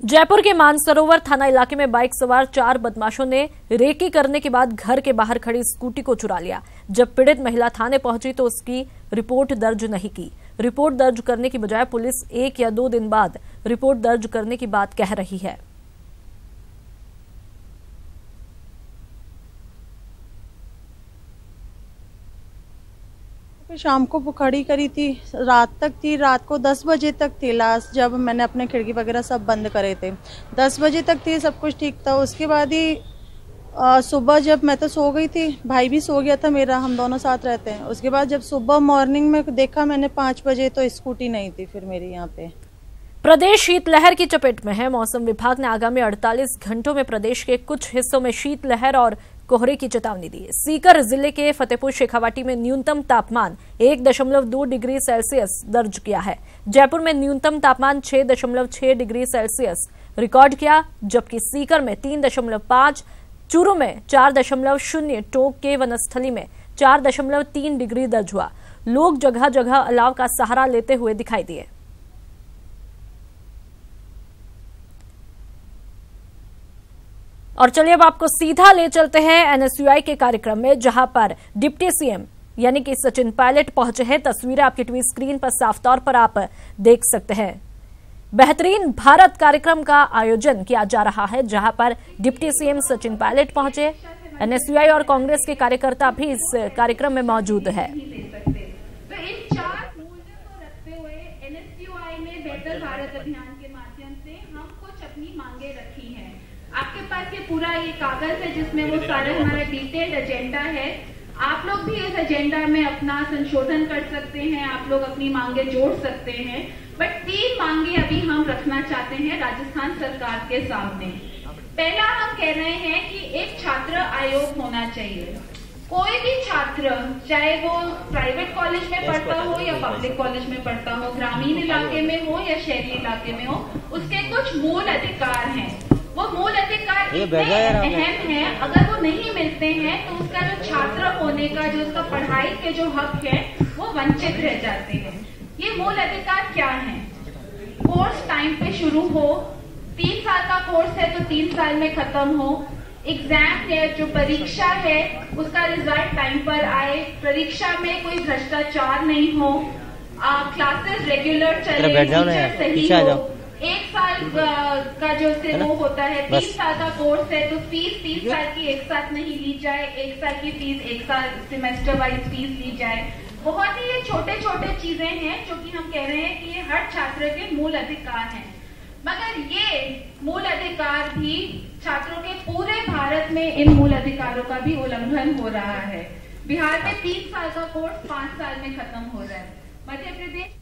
जयपुर के मानसरोवर थाना इलाके में बाइक सवार 4 बदमाशों ने रेकी करने के बाद घर के बाहर खड़ी स्कूटी को चुरा लिया। जब पीड़ित महिला थाने पहुंची तो उसकी रिपोर्ट दर्ज नहीं की। रिपोर्ट दर्ज करने की बजाय पुलिस 1 या 2 दिन बाद रिपोर्ट दर्ज करने की बात कह रही है। शाम को खड़ी करी थी, रात तक थी, रात को 10 बजे तक थी लास्ट, जब मैंने अपने खिड़की वगैरह सब बंद करे थे। 10 बजे तक थी, सब कुछ ठीक था। उसके बाद ही सुबह जब मैं तो सो गई थी, भाई भी सो गया था मेरा, हम दोनों साथ रहते हैं। उसके बाद जब सुबह मॉर्निंग में देखा मैंने 5 बजे तो स्कूटी नहीं थी फिर मेरी यहाँ पे। प्रदेश शीतलहर की चपेट में है। मौसम विभाग ने आगामी 48 घंटों में प्रदेश के कुछ हिस्सों में शीतलहर और कोहरे की चेतावनी दी। सीकर जिले के फतेहपुर शेखावाटी में न्यूनतम तापमान 1.2 डिग्री सेल्सियस दर्ज किया है। जयपुर में न्यूनतम तापमान 6.6 डिग्री सेल्सियस रिकॉर्ड किया, जबकि सीकर में 3.5, चूरू में 4.0, टोंक के वनस्थली में 4.3 डिग्री दर्ज हुआ। लोग जगह जगह अलाव का सहारा लेते हुए दिखाई दिए। और चलिए अब आपको सीधा ले चलते हैं एनएसयूआई के कार्यक्रम में, जहां पर डिप्टी सीएम यानी कि सचिन पायलट पहुंचे हैं। तस्वीरें आपकी टीवी स्क्रीन पर साफ तौर पर आप देख सकते हैं। बेहतरीन भारत कार्यक्रम का आयोजन किया जा रहा है, जहां पर डिप्टी सीएम सचिन पायलट पहुंचे। एनएसयूआई और कांग्रेस के कार्यकर्ता भी इस कार्यक्रम में मौजूद है। आपके पास ये पूरा ये कागज है जिसमें वो सारा हमारा डिटेल्ड एजेंडा है। आप लोग भी इस एजेंडा में अपना संशोधन कर सकते हैं, आप लोग अपनी मांगे जोड़ सकते हैं। बट 3 मांगे अभी हम रखना चाहते हैं राजस्थान सरकार के सामने। पहला हम कह रहे हैं कि एक छात्र आयोग होना चाहिए। कोई भी छात्र, चाहे वो प्राइवेट कॉलेज में पढ़ता हो या पब्लिक कॉलेज में पढ़ता हो, ग्रामीण इलाके में हो या शहरी इलाके में हो, उसके कुछ मूल अधिकार हैं। वो मूल अधिकार इतने अहम हैं, अगर वो नहीं मिलते हैं तो उसका जो छात्र होने का, जो उसका पढ़ाई के जो हक है, वो वंचित रह जाते हैं। ये मूल अधिकार क्या है? कोर्स टाइम पे शुरू हो, 3 साल का कोर्स है तो 3 साल में खत्म हो। एग्जाम है, जो परीक्षा है, उसका रिजल्ट टाइम पर आए, परीक्षा में कोई भ्रष्टाचार नहीं हो, क्लासेस रेगुलर चले, टीचर सही हो। 1 साल का जो से वो होता है, 3 साल का कोर्स है तो फीस 3 साल की एक साथ नहीं ली जाए, 1 साल की फीस 1 साल सेमेस्टर वाइज फीस ली जाए। बहुत ही ये छोटे छोटे चीजें हैं जो कि हम कह रहे हैं कि ये हर छात्र के मूल अधिकार हैं। मगर ये मूल अधिकार भी छात्रों के पूरे भारत में इन मूल अधिकारों का भी उल्लंघन हो रहा है। बिहार में 3 साल का कोर्स 5 साल में खत्म हो रहा है। मध्य प्रदेश